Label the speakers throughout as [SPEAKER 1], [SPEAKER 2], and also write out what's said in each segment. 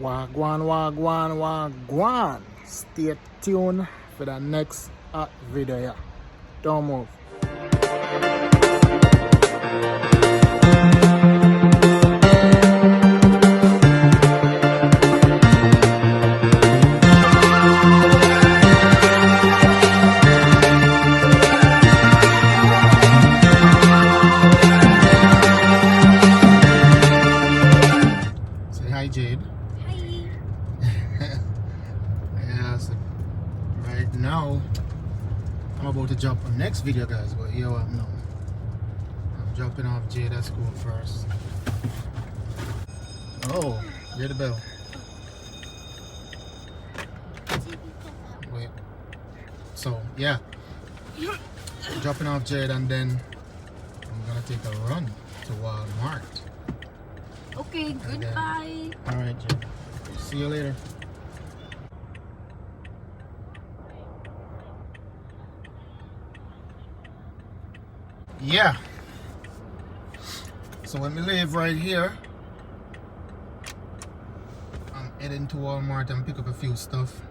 [SPEAKER 1] Wagwan, wagwan, wagwan. Stay tuned for the next video. Yeah. Don't move. Say hi, Jade. Yeah, so right now I'm about to jump on next video, guys, but here I'm now. I'm jumping off Jade at school first. Oh, hear the bell. Wait. So yeah, dropping off Jade and then I'm gonna take a run to Walmart.
[SPEAKER 2] Okay, goodbye.
[SPEAKER 1] Alright, Jade. See you later. Yeah. So when we leave right here, I'm heading to Walmart and pick up a few stuff.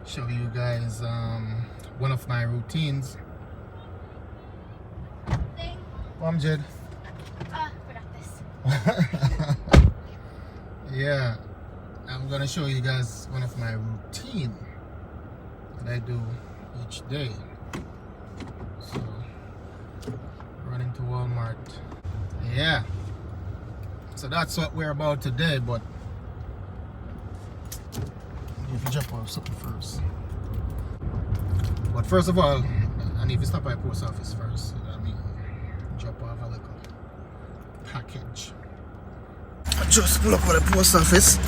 [SPEAKER 1] Show you guys one of my routines. Come, Jed. Yeah, I'm gonna show you guys one of my routine that I do each day. So, running to Walmart. Yeah. So that's what we're about today, but if you jump off something first. But first of all, I need to stop by post office first. I mean, drop off a little package. I just pull up at the post office.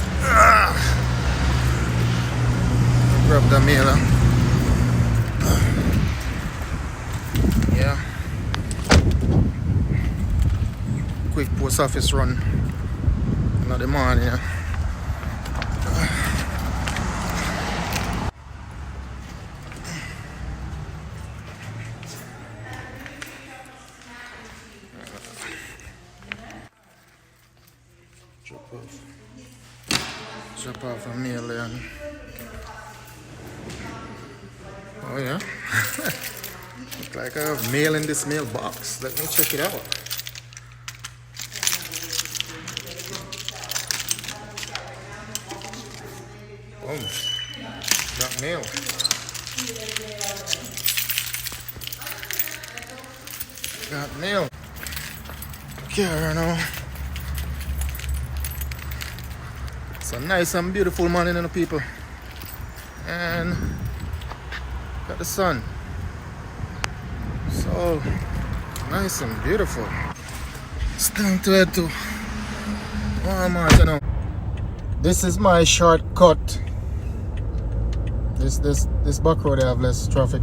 [SPEAKER 1] Grab the mail. Yeah. Quick post office run. Another morning. Yeah. Drop off a mail there. Oh yeah. Look like I have mail in this mailbox. Let me check it out. Boom. Got mail. Got mail. Okay, I don't know. It's a nice and beautiful morning, you know, people. And got the sun. So nice and beautiful. It's time to head to Walmart, you know. This is my shortcut. This back road I have less traffic.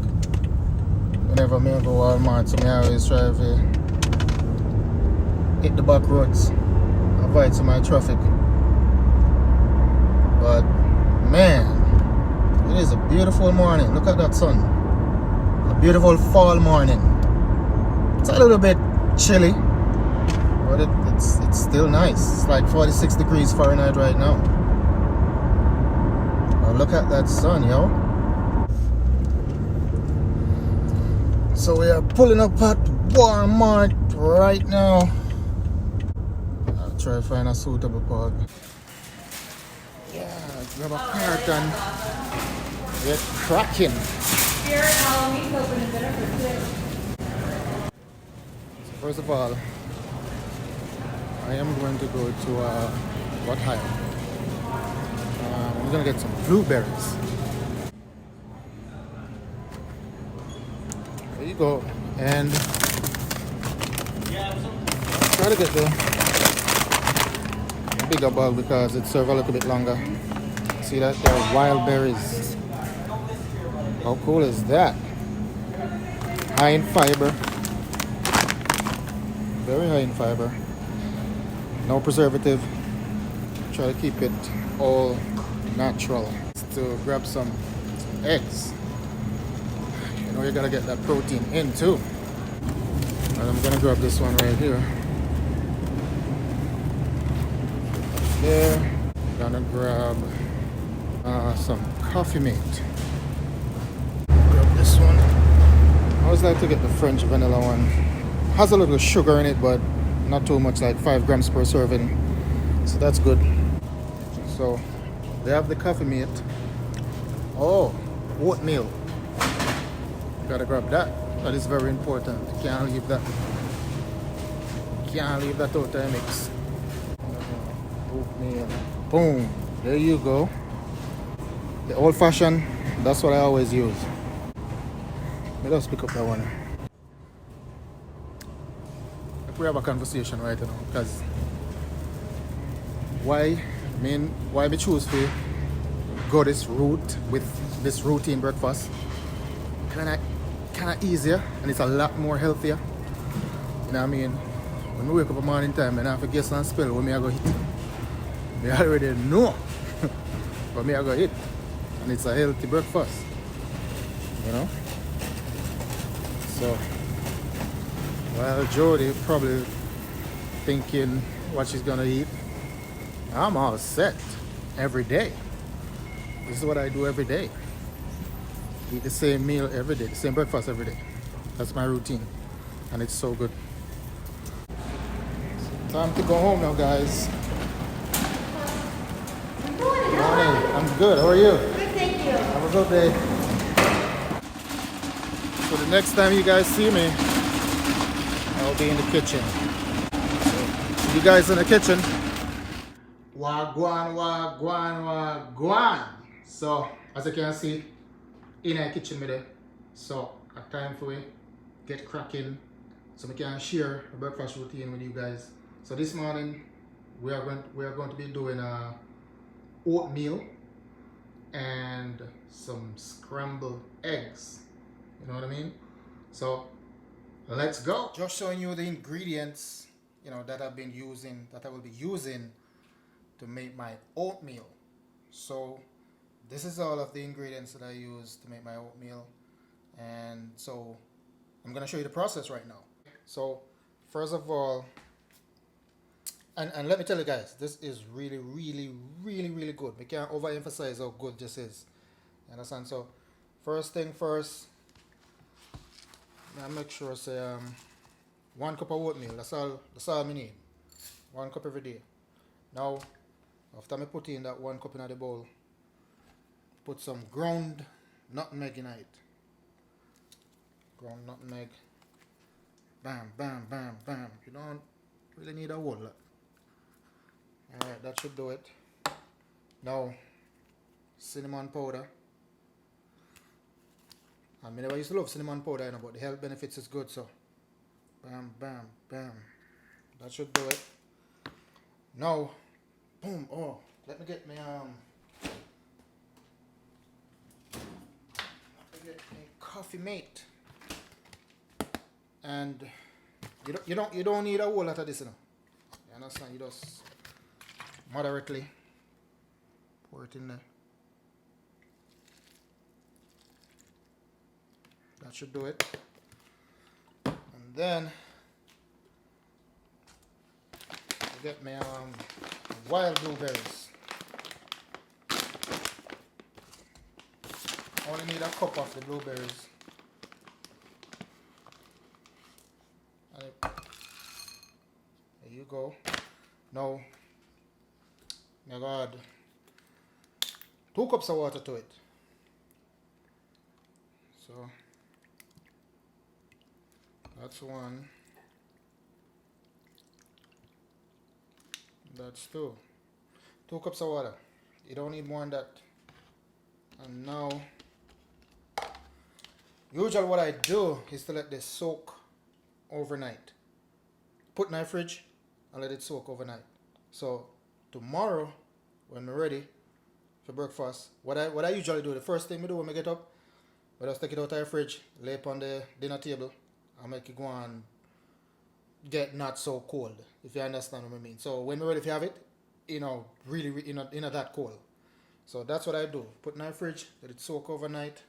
[SPEAKER 1] Whenever I go Walmart, so I always try to hit the back roads, avoid some of my traffic. But man, it is a beautiful morning. Look at that sun. A beautiful fall morning. It's a little bit chilly, but it's still nice. It's like 46 degrees Fahrenheit right now. But look at that sun, yo. So we are pulling up at Walmart right now. I'll try to find a suitable park. Yeah, grab a cart and get cracking.
[SPEAKER 2] Here at Halloween open a dinner for today.
[SPEAKER 1] So first of all, I am going to go to what aisle? I'm gonna get some blueberries. There you go, and try to get the bigger bag because it serves a little bit longer. See that? They're wild berries. How cool is that? High in fiber. Very high in fiber. No preservative. Try to keep it all natural. To grab some eggs. You know you gotta get that protein in too. And I'm gonna grab this one right here. there. Gonna grab some coffee mate. Grab this one. I always like to get the French vanilla one. Has a little sugar in it, but not too much, like 5 grams per serving. So that's good. So they have the coffee mate. Oh, oatmeal. Gotta grab that. That is very important. Can't leave that. Can't leave that out of the mix. Oatmeal. Boom. There you go. The old fashioned, that's what I always use. Let us pick up that one. If we have a conversation right now, because why me choose to go this route with this routine breakfast? Kinda easier, and it's a lot more healthier. You know what I mean? When we wake up in the morning time and I have to guess and spell when I go hit. Me already know but me I go hit. And it's a healthy breakfast. You know? So while Jody probably thinking what she's gonna eat, I'm all set every day. This is what I do every day. Eat the same meal every day, the same breakfast every day. That's my routine. And it's so good. Time to go home now, guys. Morning. I'm good. How are you?
[SPEAKER 2] Good, thank you.
[SPEAKER 1] Have a good day. So the next time you guys see me, I'll be in the kitchen. So, see you guys in the kitchen. Wagwan, wagwan, wagwan. So as you can see, in the kitchen with it. So a time for we get cracking so we can share a breakfast routine with you guys. So this morning we are going to be doing oatmeal and some scrambled eggs. You know what I mean? So let's go. Just showing you the ingredients, you know, that I will be using to make my oatmeal. So this is all of the ingredients that I use to make my oatmeal, and so I'm gonna show you the process right now. So first of all, and let me tell you guys, this is really good. We can't overemphasize how good this is. You understand? So first thing first, I make sure say 1 cup of oatmeal. That's all I need. 1 cup every day. Now after I put in that 1 cup in the bowl, put some ground nutmeg in it. Ground nutmeg. Bam, bam, bam, bam. You don't really need a whole lot. Alright, that should do it. Now, cinnamon powder. I mean, I used to love cinnamon powder, you know, but the health benefits is good, so. Bam, bam, bam. That should do it. Now, boom. Oh, let me get me coffee mate. And you don't need a whole lot of this, you know. You understand? You just moderately pour it in there. That should do it. And then I get me wild blueberries. Only need a cup of the blueberries. There you go. Now I'm gonna add 2 cups of water to it. So that's 1. That's 2. 2 cups of water. You don't need more than that. And now, usually what I do is to let this soak overnight. Put in my fridge and let it soak overnight. So tomorrow, when we're ready for breakfast, what I usually do, the first thing I do when I get up, I just take it out of the fridge, lay it on the dinner table, and make it go and get not so cold, if you understand what I mean. So when we're ready to have it, you know, really you know that cold. So that's what I do. Put in my fridge, let it soak overnight.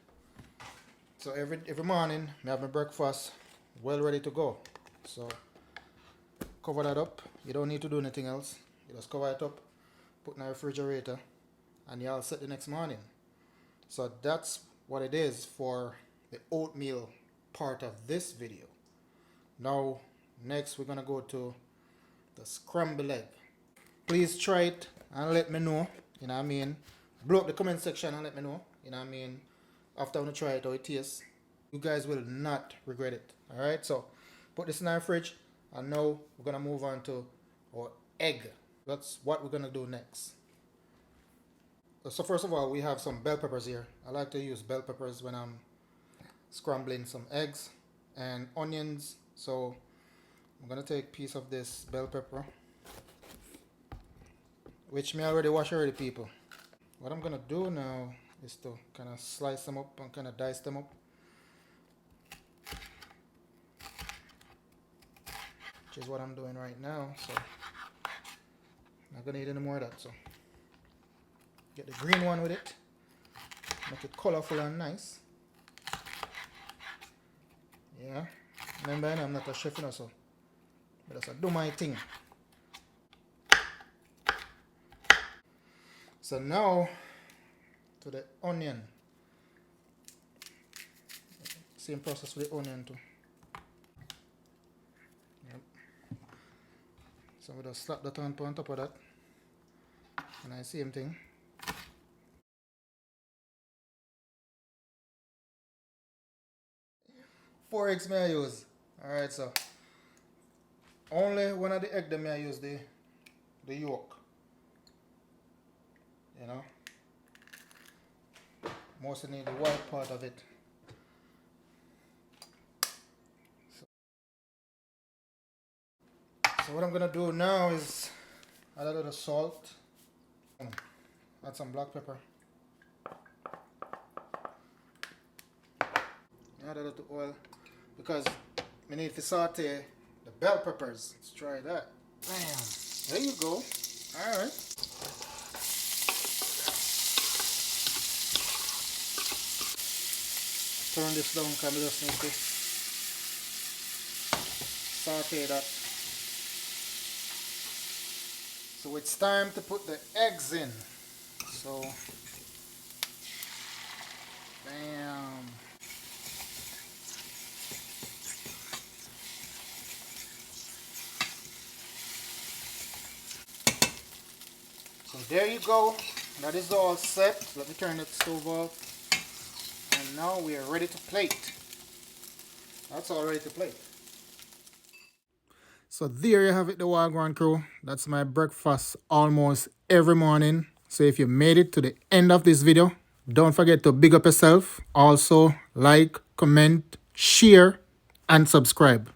[SPEAKER 1] So every morning I have my breakfast well ready to go. So cover that up. You don't need to do anything else. You just cover it up. put in the refrigerator, and you're all set the next morning. So that's what it is for the oatmeal part of this video. Now, next we're gonna go to the scrambled egg. Please try it and let me know, you know what I mean. Blow up the comment section and let me know, you know what I mean, after I try it how it tastes. You guys will not regret it. Alright, so put this in our fridge, and now we're gonna move on to our egg. That's what we're gonna do next. So first of all, we have some bell peppers here. I like to use bell peppers when I'm scrambling some eggs, and onions. So I'm gonna take a piece of this bell pepper, which me already wash already, people. What I'm gonna do now is to kind of slice them up and kind of dice them up, which is what I'm doing right now. So I'm not gonna need any more of that. So get the green one with it, make it colorful and nice. Yeah, remember I'm not a chef, you know, so I just do my thing. So now to the onion. Same process with the onion too. Yep. So we just slap that on top of that, and I same thing. 4 eggs may I use. Alright, so only one of the egg that may I use the yolk. You know, mostly need the white part of it. So what I'm gonna do now is add a little salt, add some black pepper, add a little oil, because we need to saute the bell peppers. Let's try that. Bam! There you go. Alright. Turn this down because we just need to saute that. So it's time to put the eggs in. So, bam. So there you go. That is all set. Let me turn the stove off. And now we are ready to plate. That's all ready to plate. So there you have it, the Wagwan crew. That's my breakfast almost every morning. So if you made it to the end of this video, don't forget to big up yourself. Also, like, comment, share, and subscribe.